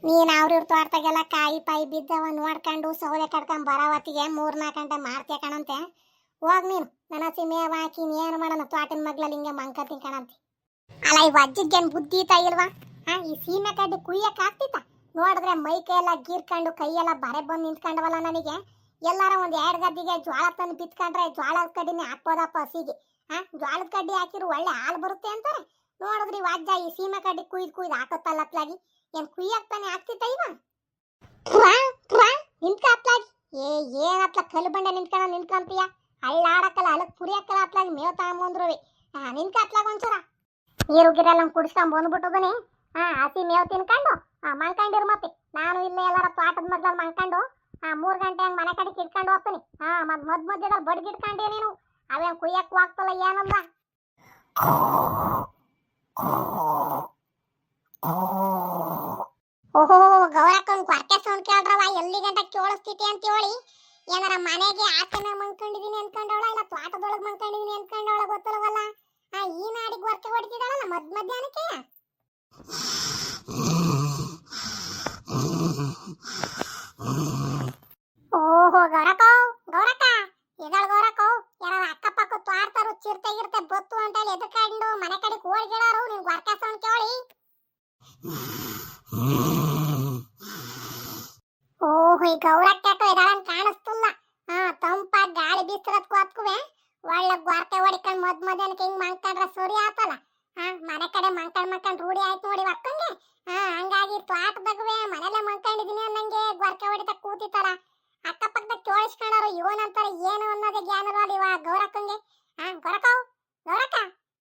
ನೀನ್ ಅವ್ರ ತೋಟದಾಗೆಲ್ಲ ಕಾಯಿ ಪಾಯಿ ಬಿದ್ದವ ನೋಡ್ಕೊಂಡು ಸೌದೆ ಕಟ್ಕೊಂಡ್ ಬರೋವತ್ತಿಗೆ 3-4 ಗಂಟೆ ಮಾಡ್ತೀಯ ಕಣಂತೆ. ಹೋಗ್ ನೀನು ನನ್ನ ಮೇವ್ ಹಾಕಿ ಏನು ಮಾಡೋಣ ತೋಟದ ಮಗ್ಲಲ್ಲಿ ಹಿಂಗೆ ಮಂಕತೀನಿ ಕಣಂತೆ. ಅಲ್ಲ ಈ ಅಜ್ಜಿಗೇನು ಬುದ್ಧಿ ತಾ ಇಲ್ವಾ? ಈ ಸೀಮೆ ಕಡ್ಡಿ ಕುಯ್ಯಕ್ಕೆ ಆಗ್ತಿತ್ತ? ನೋಡಿದ್ರೆ ಮೈ ಕೈಯೆಲ್ಲ ಗೀರ್ಕೊಂಡು ಕೈಯೆಲ್ಲ ಬರೆ ಬಂದು ನಿಂತ್ಕೊಂಡವಲ್ಲ. ನನಗೆ ಎಲ್ಲಾರ ಒಂದ್ 2 ಗದ್ದಿಗೆ ಜೋಳ ತಂದು ಬಿತ್ಕೊಂಡ್ರೆ ಜೋಳದ ಕಡ್ಡಿನೇ ಹಾಕ್ಬೋದಪ್ಪ ಹಸಿಗೆ. ಜೋಳದ ಕಡ್ಡಿ ಹಾಕಿರು ಒಳ್ಳೆ ಹಾಲು ಬರುತ್ತೆ ಅಂತಾರೆ. ನೋಡಿದ್ರಿ ಅಜ್ಜ ಈ ಸೀಮೆ ಕಡ್ಡಿ ಕುಯ್ದು ಹಾಕತ್ತಲ್ಲ ಅತ್ಲಾಗಿ. ಏನ್ ಕುಯ್ಯಕ್ ತಾನೆ ಆಗ್ತಿತ್ತ ಇವ? ನಿಂತ್ಕ ಅತ್ಲಾಗಿ. ಏನ್ ಅತ್ಲ ಕಲ್ಲು ಬಂಡೆ ನಿಂತ್ಕೊಂತೀಯ? ಹಳ್ಳಾಡಕ್ಕಲ್ಲ ಅಲ್ಲಕ್ ಪುರಿಯಕ್ಕಲ್ಲ ಅತ್ಲಾಗಿ ಮೇವ್ ತಗೊಂಬಂದ್ರುವೆ. ನಿಂತ್ಕ ಅತ್ಲಾಗ ಒಂಚೂರ ನೀರು ಗಿರೆಲ್ಲ ಬಂದ್ಬಿಟ್ಟು ಬಂದ್ಬಿಟ್ಟದನಿ. ಹಸಿ ಮೇವ್ ತಿನ್ಕೊಂಡು ಮಂಕೊಂಡಿರು ಮತ್ತೆ. ನಾನು ಇಲ್ಲೇ ಎಲ್ಲಾರ ತೋಟದ ಮಗ್ಲಲ್ಲಿ ಮಂಕೊಂಡು 3 ಗಂಟೆ ಹಂಗೆ ಮನೆ ಕಡೆಗೆ ಇಟ್ಕೊಂಡು ಹೋಗ್ತೀನಿ. ಮಧ್ಯದಲ್ಲಿ ಬಡ್ಗಿಟ್ಕೊಂಡೆ ನೀನು. ಅವೇನ್ ಕುಯ್ಯಕ್ ಹೋಗ್ತಲ್ಲ ಏನಲ್ಲ. ಓಹೋ ಗೌರಕ್ಕನ್ ಕೊರಕೆ ಸೌಂಡ್ ಕೇಳ್ರವ. ಎಲ್ಲಿ ಗಂಟ ಕೇಳಿಸ್ತಿತಿ ಅಂತ ಹೇಳಿ ಏನಾರ ಮನೆಗೆ ಆಚೆನ ಮಂಕೊಂಡಿದೀನಿ ಅನ್ಕೊಂಡವಳ, ಇಲ್ಲ ತೋಟದೊಳಗೆ ಮಂಕೊಂಡಿದೀನಿ ಅನ್ಕೊಂಡವಳ ಗೊತ್ತಲ್ವಲ್ಲ. ಈ ನಾಡಿಗೆ ಹೊರಕೆ ಹೊಡಿತಿದ್ದಾಳಲ್ಲ ಮಧ್ಯಾಹ್ನಕ್ಕೆ. ಓಹೋ ಗೌರಕ್ಕ ಎದಳ್ ಗೌರಕ್ಕೋ. ಯಾರ ಅಕ್ಕಪಕ್ಕ ತೋಟರು ಚಿರ್ತೆಗಿರ್ತೆ ಬತ್ತು ಅಂತ ಹೇಳಿ ಎದ್ಕೊಂಡು ಮನೆ ಕಡೆಗೆ ಓಡ್ಗಿಡಾರು. ನಿನ್ ಹೊರಕೆ ಸೌಂಡ್ ಕೇಳಿ. ಓಹೋ ಈ ಗೌರಕ್ಕ ಎದಳನ್ ಕಾಣಿಸ್ತಿಲ್ಲ. ತಂಪಾಗಿ ಗಾಳಿ ಬೀಸ್ತಿರೋದ್ ಕೂತ್ಕುವೆ ಒಳ್ಳೆ ಗೊರಕೆ ಹೊಡಿಕೊಂಡು ಮಧ್ಯಾಹ್ನಕ್ಕೆ ಹಿಂಗ್ ಮಂಕೊಂಡ್ರೆ ಸರಿ ಆತಲ್ಲ. ಮನೆ ಕಡೆ ಮಂಕೊಂಡ್ ರೂಢಿ ಆಯ್ತು ನೋಡಿ ಅಕ್ಕಂಗೆ. ಹಂಗಾಗಿ ತೋಟದಾಗವೆ ಮನೆಯಲ್ಲೇ ಮಂಕೊಂಡಿದೀನಿ ಅನ್ನಂಗೆ ಗೊರಕೆ ಹೊಡಿತ ಕೂತಿತ್ತಲ್ಲ. ಅಕ್ಕಪಕ್ಕದಾಗ ಕೇಳಿಸ್ಕೊಂಡಾರು ಇವನಂತಾರೆ ಏನು ಅನ್ನೋದೇ ಜ್ಞಾನ ನೋಡಿ ಗೌರಕ್ಕಂಗೆ. ಗೌರಕ್ಕ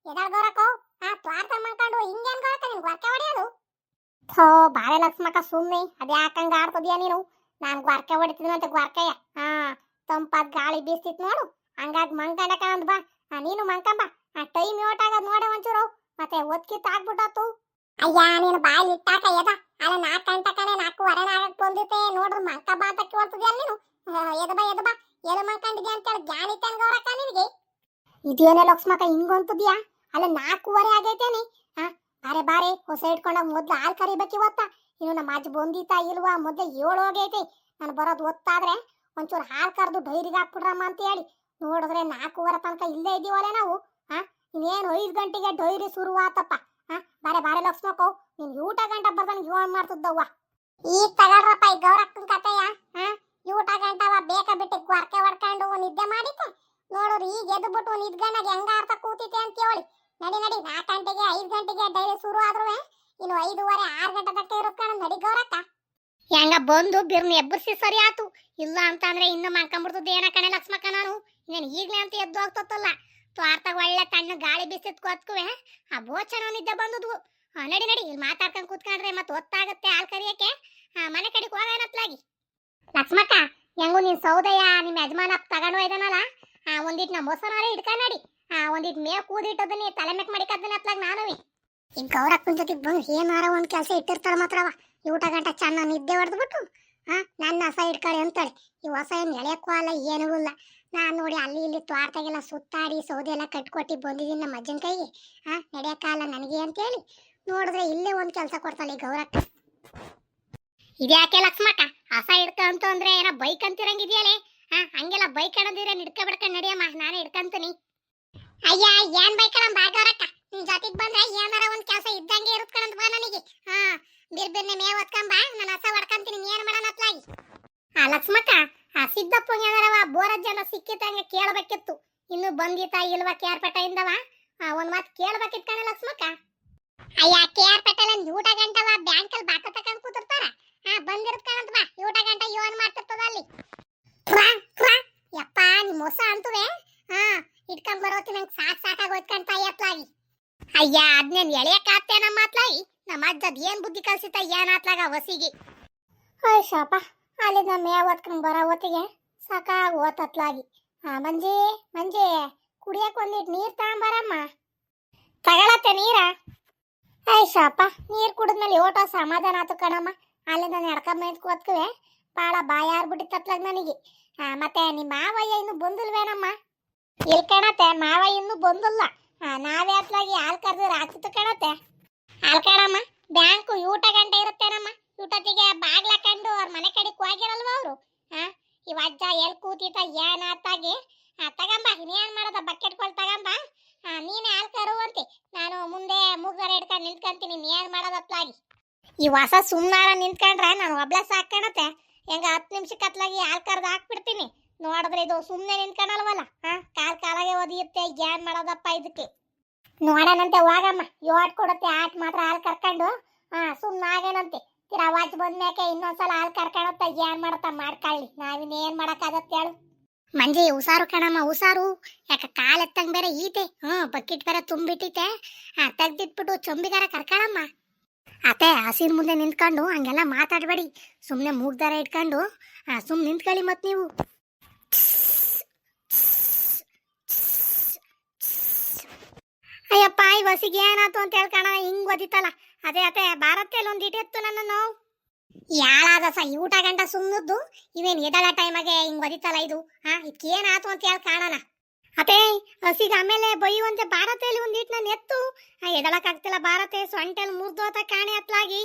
ಎದಳ್ ಗೌರಕ್ಕೋ. ತೋಟ ಮಂಕೊಂಡು ಹಿಂಗೇನ್ ಗೌರಕ್ಕ ನಿನ್ ಗೊರಕೆ ಹೊಡಿಯೋದು? ಥೋ ಬಾಳೆ ಲಕ್ಷ್ಮಕ್ಕ ಸುಮ್ಮನೆ ಅದ್ಯಾಕಂಗ ಆಡ್ತದ್ಯಾ ನೀನು? ನಾನ್ ಗೊರಕೆ ಹೊಡಿತಿದ್ನಂತೆ ಗೊರಕೆಯ. ತಂಪಾದ ಗಾಳಿ ಬೀಸ್ತಿತ್ ನೋಡು ಹಂಗಾಗಿ ಮಂಕಂಡ ಕಾಣದ್ ಬಾ. ನೀನು ಮಂಕಂಬ. ಟೈಮ್ ಯೋಟಾಗದ್ ನೋಡೆ ಒಂಚೂರು. ಮತ್ತೆ ಒತ್ಕಿತ್ ಆಗ್ಬಿಟ್ಟತ್ತು. ಅಯ್ಯ ನೀನು ಬಾಯಿ ಇಟ್ಟಾಕ ಎದ ಅಲ್ಲ 4 ಗಂಟೆ ಕಣೆ 4:15 ಆಗಕ್ ಬಂದಿತ್ತೆ. ನೋಡ್ರಿ ಮಂಕ ಬಾ ಅಂತ ಕೇಳ್ತಿದ್ಯಾ ನೀನು? ಎದ ಬಾ ಎದು ಮಂಕೊಂಡಿದ್ಯಾ ಅಂತೇಳಿ ಜ್ಞಾನ ಇತ್ತೇನ್ ಗೌರಕ್ಕ ನಿನಗೆ? ಇದೇನೇ ಲಕ್ಷ್ಮಕ್ಕ ಹಿಂಗಂತದ್ಯಾ? ಅಲ್ಲ 4:15 ಆಗೈತೇನಿ. ಬಾರೆ ಹೊಸ ಇಟ್ಕೊಂಡಾಗ ಮೊದ್ಲು ಹಾಲು ಕರಿಬೇಕು ಇವತ್ತ. ಇನ್ನು ನಮ್ಮ ಅಜ್ಜ ಬಂದಿತ್ತಾ ಇಲ್ವಾ? ಮೊದ್ಲು 7 ಹೋಗೈತಿ. ನಾನು ಬರೋದು ಒತ್ತಾದ್ರೆ ಒಂಚೂರು ಹಾಲು ಕರೆದು ಡೈರಿಗೆ ಹಾಕ್ಬಿಡ್ರಮ್ಮ ಅಂತ ಹೇಳಿ ನೋಡಿದ್ರೆ 4:15 ತನಕ ಇಲ್ಲೇ ಇದೀವಲ್ಲ ನಾವು. ಇನ್ನೇನು 5 ಗಂಟೆಗೆ ಡೈರಿ ಶುರು ಆತಪ್ಪ. ಬಾರೆ ಲಕ್ಷ್ಮಕ್ಕೋ ನೀನ್ ಊಟ ಗಂಟ ಬರ್ದಂಗೆ ಏನ್ ಮಾಡ್ತಿದ್ದವ್ವ. ಈಗ ತಗೊಳ್ರಪ್ಪ ಈ ಗೌರಕ್ಕನ ಕತೆಯ. ಊಟ ಗಂಟವ ಬೇಕ ಬಿಟ್ಟು ಗೊರಕೆ ಹೊಡ್ಕೊಂಡು ನಿದ್ದೆ ಮಾಡಿತೆ ನೋಡ್ರಿ ಈಗ ಎದ್ದು ಬಿಟ್ಟು ನಿದ್ಗನಾಗ ಹೆಂಗ ಅರ್ಥ ಕೂತಿತೆ ಅಂತ ಹೇಳಿ ನಡಿ ನಡಿ 4 ಗಂಟೆಗೆ 5 ಗಂಟೆಗೆ ಡೈಲಿ ಶುರು ಆದ್ರೂ ಇನ್ನು 5:30 6 ಗಂಟೆ ತನಕ ಇರುತ್ತಾನ ನಡಿ ಗೌರಕ್ಕ ಹೆಂಗ ಬಂದು ಬಿರ್ನ ಎಬ್ಬರಿಸಿ ಸರಿ ಆತು ಇಲ್ಲ ಅಂತಂದ್ರೆ ಇನ್ನು ಮಾಡ್ಕೊಂಡ್ಬಿಡ್ತದ ಏನ ಕಣೆ ಲಕ್ಷ್ಮಕ್ಕ ನಾನು ನೀನು ಈಗಲೇ ಅಂತ ಎದ್ದು ಹೋಗ್ತತ್ತಲ್ಲ ತ್ವಾರ್ತಾಗ ಒಳ್ಳೆ ತಣ್ಣ ಗಾಳಿ ಬಿಸಿದ್ ಕೂತ್ಕುವೆ ಆ ಬೋಚನ ನಿದ್ದೆ ಬಂದದ್ವು ನಡಿ ನಡಿ ಇಲ್ಲಿ ಮಾತಾಡ್ಕೊಂಡು ಕೂತ್ಕೊಂಡ್ರೆ ಮತ್ತೆ ಹೊತ್ತಾಗುತ್ತೆ ಹಾಲು ಕರಿಯಕ್ಕೆ ಮನೆ ಕಡೆಗೆ ಹೋಗೋಣತ್ಲಾಗಿ ಲಕ್ಷ್ಮಕ್ಕ ಹೆಂಗು ನೀನ್ ಸೌದಯ್ಯ ನಿಮ್ಮ ಯಜಮಾನ ತಗೊಂಡು ಹೋಯ್ದನಲ್ಲ ಒಂದಿಟ್ಟು ನಮ್ಮ ಮೊಸನಾರೇ ಇಟ್ಕೊಂಡ್ ನಡಿ ಒಂದಿಟ್ಟು ಮೇವ್ ಕೂದಿಟ್ಟದನ್ನ ತಲೆ ಮೆಕ್ ಮಾಡಿಕದ್ದನ್ನ ಅತ್ಲಾಗ ನಾನವಿ ಈಗ ಗೌರಕ್ಕನ ಜೊತೆಗೆ ಬಂದು ಏನಾರ ಒಂದು ಕೆಲಸ ಇಟ್ಟಿರ್ತಾರ ಮಾತ್ರವ ಊಟ ಗಂಟ ಚೆನ್ನಾಗಿ ನಿದ್ದೆ ಹೊಡೆದ್ಬಿಟ್ಟು ನನ್ನ ಹಸ ಇಟ್ಕೊಳ್ಳಿ ಅಂತಾಳೆ ಈ ಹೊಸ ಏನು ಎಳೆಯಕ್ಕೂ ಅಲ್ಲ ಏನೂ ಇಲ್ಲ ನಾನು ನೋಡಿ ಅಲ್ಲಿ ಇಲ್ಲಿ ತ್ವಾರ್ತಾಗೆಲ್ಲ ಸುತ್ತಾಡಿ ಸೌದೆ ಎಲ್ಲ ಕಟ್ಕೊಟ್ಟು ಬಂದಿದ್ದೀನಿ ನಮ್ಮ ಅಜ್ಜನ ಕೈಗೆ ನಡೆಯಕ್ಕಾಗಲ್ಲ ನನಗೆ ಅಂತೇಳಿ ನೋಡಿದ್ರೆ ಇಲ್ಲೇ ಒಂದು ಕೆಲಸ ಕೊಡ್ತಾಳೆ ಈ ಗೌರಕ್ಕ ಇದ್ಯಾಕೆ ಲಕ್ಷ್ಮಕ್ಕ ಹಸ ಹಿಡ್ಕ ಅಂತ ಅಂದ್ರೆ ಏನೋ ಬೈಕ್ ಅಂತಿರಂಗಿದ್ಯಾಲೆ ಹಂಗೆಲ್ಲ ಬೈಕ್ ಅನ್ನೋದಿರ ಹಿಡ್ಕ ಬಿಡ್ಕೊಂಡು ನಡಿಯಮ್ಮ ನಾನೇ ಹಿಡ್ಕಂತೀನಿ ಅಯ್ಯ ಏನ್ ಬೈಕ್ ಬಾ ಗೌರಕ್ಕ ನಿನ್ ಜೊತೆಗೆ ಬಂದ್ರೆ ಏನಾರ ಒಂದ್ ಕೆಲಸ ಇದ್ದಂಗೆ ಇರುತ್ಕಂತ ಬಾ ನನಗೆ ಬಿರ್ಬಿರ್ನೆ ಮೇವ್ ಹೊತ್ಕೊಂಬ ನಾನು ಹಸ ಹೊಡ್ಕಂತೀನಿ ಏನ್ ಮಾಡೋಣ ಅತ್ಲಾಗಿ ಲಕ್ಷ್ಮಕ್ಕ ಸಿದ್ದಪ್ಪ ಏನಾರವ ಬೋರಜ್ಜನ ಸಿಕ್ಕಿತಂಗ ಕೇಳಬೇಕಿತ್ತು ಇನ್ನು ಬಂದಿತಾ ಇಲ್ವಾ ಕೇರ್ಪೇಟೆಯಿಂದವ ಒಂದ್ ಮಾತು ಕೇಳಬೇಕಿತ್ತು ಕಣ ಲಕ್ಷ್ಮಕ್ಕ ಅಯ್ಯ ಕೇರ್ಪೇಟೆಲ್ಲ ಊಟ ಗಂಟವ ಬ್ಯಾಂಕಲ್ಲಿ ಬಾಟ ತಕೊಂಡ್ ಕೂತಿರ್ತಾರ ಬಂದಿರ್ತಾನಂತ ಬಾ ಊಟ ಗಂಟ ಯೋನ್ ಮಾಡ್ತಿರ್ತದ ಅಲ್ಲಿ ಯಪ್ಪ ನಿಮ್ ಮೊಸ ಅಂತುವೆ ಇಟ್ಕೊಂಡ್ ಬರೋತಿ ನಂಗೆ ಸಾಕಾಗಿ ಹೋಯ್ಕೊಂಡ್ ತಾಯಿ ಅಯ್ಯ ಅದ್ನೇನ್ ಎಳೆಯಕ್ ಆಗ್ತೇ ನಮ್ಮ ಅತ್ಲಾಗಿ ನಮ್ಮ ಅಜ್ಜದ್ ಏನ್ ಬುದ್ಧಿ ಕಲ್ಸಿತ ಏನ್ ಆತ್ಲಾಗ ಹೊಸಿಗೆ ಶಾಪ ಅಲ್ಲಿಂದ ಮೇವ್ ಹೊತ್ಕೊಂಡ್ ಬರೋ ಹೊತ್ತಿಗೆ ಸಾಕಾಗಿ ಓತತ್ಲಾಗಿ ಮಂಜಿ ಮಂಜಿ ಕುಡಿಯಕ್ ಒಂದಿಟ್ಟು ನೀರ್ ತಗೊಂಬರಮ್ಮ ತಗೊಳತ್ತೆ ನೀರ ಶಾಪ ನೀರ್ ಕುಡಿದ್ಮೇಲೆ ಓಟೋ ಸಮಾಧಾನ ಆತು ಕಣಮ್ಮ ಅಲ್ಲಿಂದ ನಡ್ಕೊಂಡ್ ಮೇದ್ಕೋತ್ಕುವೆ ಬಾಳ ಬಾಯ ಆರ್ಬಿಟ್ಟಿತ್ತತ್ಲಾಗ ನನಗೆ ಮತ್ತೆ ನಿಮ್ಮ ಮಾವಯ್ಯ ಇನ್ನು ಬಂದಿಲ್ವೇನಮ್ಮ ಇಲ್ಲಿ ಕಣತ್ತೆ ಮಾವಯ್ಯ ಇನ್ನೂ ಬಂದಿಲ್ಲ ನಾವೇ ಅತ್ಲಾಗಿ ಹಾಲು ಕರೆದ್ರೆ ಆಗ್ತಿತ್ತು ಕಣತ್ತೆ ಹಾಲು ಕಣಮ್ಮ ಬ್ಯಾಂಕು ಊಟ ಗಂಟೆ ಇರುತ್ತೇನಮ್ಮ ಊಟತ್ತಿಗೆ ಬಾಗ್ಲಾಕೊಂಡು ಅವ್ರ ಮನೆ ಕಡೆಗೆ ಹೋಗಿರಲ್ವ ಅವರು ಇವ ಅಜ್ಜ ಎಲ್ಲಿ ಕೂತಿತ್ತ ಏನಾತಾಗಿ ತಗಂಬ ಇನ್ನೇನ್ ಮಾಡೋದ ಬಕೆಟ್ ಕೊಲ್ ತಗಂಬ ನೀನೇ ಹಾಲು ಕರುವಂತೆ ನಾನು ಮುಂದೆ ಮೂಗರ ಹಿಡ್ಕೊಂಡು ನಿಂತ್ಕೊಂತೀನಿ ಏನ್ ಮಾಡೋದತ್ಲಾಗಿ ಈ ಹೊಸ ಸುಮ್ನಾರ ನಿಂತ್ಕೊಂಡ್ರೆ ನಾನು ಒಬ್ಳ ಸಾಕಣತ್ತೆ ಹೆಂಗ 10 ನಿಮಿಷಕ್ಕೆ ಅತ್ಲಾಗಿ ಹಾಲು ಕರ್ದು ಹಾಕ್ಬಿಡ್ತೀನಿ ನೋಡಿದ್ರೆ ಇದು ಸುಮ್ಮನೆ ನಿಂತ್ಕೊಳಲ್ವಲ್ಲ ಕಾಲಾಗೆ ಒದಿಯುತ್ತೆ ಏನ್ ಮಾಡೋದಪ್ಪ ಇದಕ್ಕೆ ನೋಡೋಣಂತೆ ಹೋಗಮ್ಮ ಯೋಟ್ ಕೊಡುತ್ತೆ ಆಟ ಮಾತ್ರ ಹಾಲು ಕರ್ಕೊಂಡು ಸುಮ್ಮನೆ ಆಗೇನಂತೆ ತಿರಾವಾಜ್ ಬಂದ್ಮೇಕೆ ಇನ್ನೊಂದ್ಸಲ ಹಾಲು ಕರ್ಕೊಳತ್ತ ಏನ್ ಮಾಡತ್ತ ಮಾಡ್ಕೊಳ್ಳಿ ನಾವಿನ್ನೇನ್ ಮಾಡಕ್ಕಾಗತ್ತೆ ಹೇಳು ಮಂಜಿ ಹುಷಾರು ಕಣಮ್ಮ ಹುಷಾರು ಯಾಕ ಕಾಲ್ ಎತ್ತಂಗ್ ಬೇರೆ ಈತೆ ಬಕೆಟ್ ಬೇರೆ ತುಂಬಿಟ್ಟಿತೆ ತೆಗ್ದಿಟ್ಬಿಟ್ಟು ಚೊಂಬಿಗಾರ ಕರ್ಕೊಳಮ್ಮ ಅತ್ತೆ ಹಸಿನ ಮುಂದೆ ನಿಂತ್ಕೊಂಡು ಹಂಗೆಲ್ಲ ಮಾತಾಡ್ಬೇಡಿ ಸುಮ್ಮನೆ ಮೂಗ್ದಾರ ಇಟ್ಕೊಂಡು ಸುಮ್ಮನೆ ನಿಂತ್ಕೊಳ್ಳಿ ಮತ್ ನೀವು ಅಯ್ಯಪ್ಪ ಈ ಬಸ್ಸಿಗೆ ಏನಾಯ್ತು ಅಂತ ಹೇಳ್ಕಣ ಹಿಂಗ್ ಓದಿತ್ತಲ್ಲ ಅದೇ ಅತ್ತೆ ಭಾರತದಲ್ಲಿ ಒಂದು ಇಟ್ಟಿತ್ತು ನನ್ನನ್ನು ಯಾಳಾದ ಈ ಊಟ ಗಂಟ ಸುಮ್ಮದ್ದು ಇವೇನು ಎದಳ ಟೈಮಾಗೆ ಹಿಂಗ್ ಓದಿತ್ತಲ್ಲ ಇದು ಇದಕ್ಕೇನಾಯ್ತು ಅಂತ ಹೇಳಿ ಕಾಣಣ ಅತ್ತೆ ಹಸಿಗೆ ಆಮೇಲೆ ಬೈಯುವಂತೆ ಭಾರತದಲ್ಲಿ ಒಂದು ಇಟ್ಟು ನಾನು ಎತ್ತು ಎದಳಕ್ಕಾಗ್ತಿಲ್ಲ ಭಾರತ ಸೊಂಟಲ್ಲಿ ಮುರಿದೋತ ಕಾಣೆ ಹತ್ಲಾಗಿ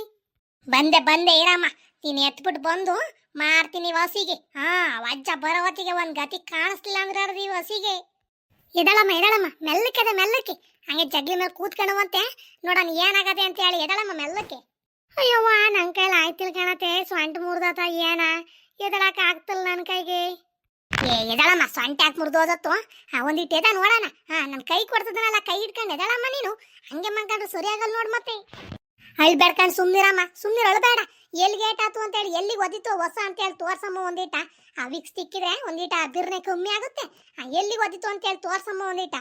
ಬಂದೆ ಇರಮ್ಮ ನೀನು ಎತ್ಬಿಟ್ಟು ಬಂದು ಮಾಡ್ತೀನಿ ಹಸಿಗೆ ಅಜ್ಜ ಬರೋ ಹೊತ್ತಿಗೆ ಒಂದು ಗತಿ ಕಾಣಿಸ್ಲಿಲ್ಲ ಅಂದ್ರೆ ಈ ಹಸಿಗೆ ಎದಳಮ್ಮ ಮೆಲ್ಲಕ್ಕೆ ಹಂಗೆ ಜಗ್ಲಿ ಮೇಲೆ ಕೂತ್ಕೊಳ್ಳುವಂತೆ ನೋಡೋಣ ಏನಾಗದೆ ಅಂತ ಹೇಳಿ ಎದಳಮ್ಮ ಮೆಲ್ಲಕ್ಕೆ ಅಯ್ಯವ್ವ ನನ್ನ ಕೈಲಿ ಆಯ್ತಿಲ್ ಕಾಣತ್ತೆ ಸೊಂಟ ಮುರಿದತ ಏನ ಎದಳಕ್ಕೆ ಆಗ್ತಿಲ್ಲ ನನ್ನ ಕೈಗೆ ಎದಳಮ್ಮ ಸೊಂಟ ಯಾಕೆ ಮುರಿದೋದತ್ತು ಒಂದಿಟ್ಟು ಎದ ನೋಡೋಣ ನನ್ನ ಕೈ ಕೊಡ್ತದನಲ್ಲ ಕೈ ಇಟ್ಕೊಂಡು ಎದಳಮ್ಮ ನೀನು ಹಂಗೆ ಮಾಡ್ಕೊಂಡ್ರೆ ಸರಿಯಾಗಲ್ಲ ನೋಡ್ ಮತ್ತೆ ಅಳ್ಬೇಡ್ಕೊಂಡು ಸುಮ್ನಿರಮ್ಮ ಅಳಬೇಡ ಎಲ್ಲಿಗೆ ಏಟಾತು ಅಂತೇಳಿ ಎಲ್ಲಿಗೆ ಒದಿತು ಹೊಸ ಅಂತೇಳಿ ತೋರ್ಸಮ್ಮ ಒಂದಿಟ ವಿಕ್ಸ್ ತಿಕ್ಕಿದ್ರೆ ಒಂದಿಟ ಬಿರ್ನೆ ಕಮ್ಮಿ ಆಗುತ್ತೆ ಎಲ್ಲಿಗೆ ಒದಿತು ಅಂತೇಳಿ ತೋರ್ಸಮ್ಮ ಒಂದಿಟ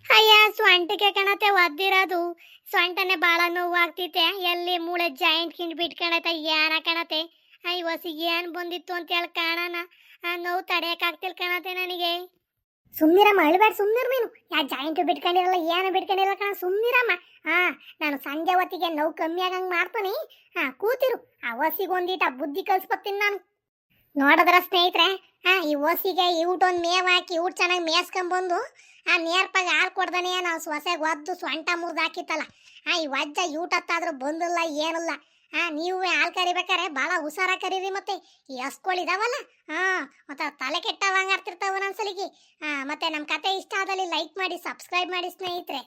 ಅಯ್ಯ ಸೊಂಟಕ್ಕೆ ಕಣತೆ ಒದ್ದಿರೋದು ಸೊಂಟನೆ ಭಾಳ ನೋವು ಆಗ್ತೈತೆ ಎಲ್ಲಿ ಮೂಳೆ ಜಾಯಿಂಟ್ ಕಿಂಡ್ ಬಿಟ್ಕೊಂಡೈತೆ ಏನ ಕಣತೆ ಹೊಸಿಗೆ ಏನ್ ಬಂದಿತ್ತು ಅಂತೇಳಿ ಕಾಣಣ ನೋವು ತಡೆಯಕ್ಕಾಗ್ತಿಲ್ ಕಣತೆ ನನಗೆ ಸುಮ್ನಿರಮ್ಮ ಅಳ್ಬೇಡ ಸುಮ್ನಿರ್ ನೀನು ಯಾ ಜಾಯಿಂಟ್ ಬಿಟ್ಕೊಂಡಿರಲ್ಲ ಏನು ಬಿಟ್ಕೊಂಡಿರಲ್ಲ ಕಣ ಸುಮ್ನಿರಮ್ಮ ನಾನು ಸಂಜೆ ಹೊತ್ತಿಗೆ ನೋವು ಕಮ್ಮಿ ಆಗಂಗ್ ಮಾಡ್ತೀನಿ ಕೂತಿರು ಹೊಸಿಗೆ ಒಂದಿಟ ಬುದ್ಧಿ ಕಲ್ಸ್ಕೊತೀನಿ ನಾನು ನೋಡಿದ್ರ ಸ್ನೇಹಿತರೆ ಈ ಹೊಸಿಗೆ ಊಟೊಂದು ಮೇವ್ ಹಾಕಿ ಊಟ ಚೆನ್ನಾಗಿ ಮೇಯ್ಸ್ಕೊಂಬಂದು ನೇರ್ಪಾಗಿ ಹಾಲು ಕೊಡ್ದಾನೆ ನಾವು ಸೊಸೆಗೆ ಒದ್ದು ಸೊಂಟ ಮುರಿದು ಹಾಕಿತ್ತಲ್ಲ ಈ ವಜ್ಜ ಊಟತ್ತಾದ್ರೂ ಬಂದಿಲ್ಲ ಏನಿಲ್ಲ ನೀವು ಹಾಲು ಕರಿಬೇಕಾರೆ ಭಾಳ ಹುಷಾರ ಕರೀರಿ ಮತ್ತೆ ಈ ಹಸ್ಗಳಿದಾವಲ್ಲ ಮತ್ತೆ ತಲೆ ಕೆಟ್ಟವಂಗ ಆಡ್ತಿರ್ತಾವ ಒಂದೊಂದ್ಸಲಿಗೆ ಮತ್ತೆ ನಮ್ಮ ಕತೆ ಇಷ್ಟ ಆದಲ್ಲಿ ಲೈಕ್ ಮಾಡಿ ಸಬ್ಸ್ಕ್ರೈಬ್ ಮಾಡಿ ಸ್ನೇಹಿತರೆ.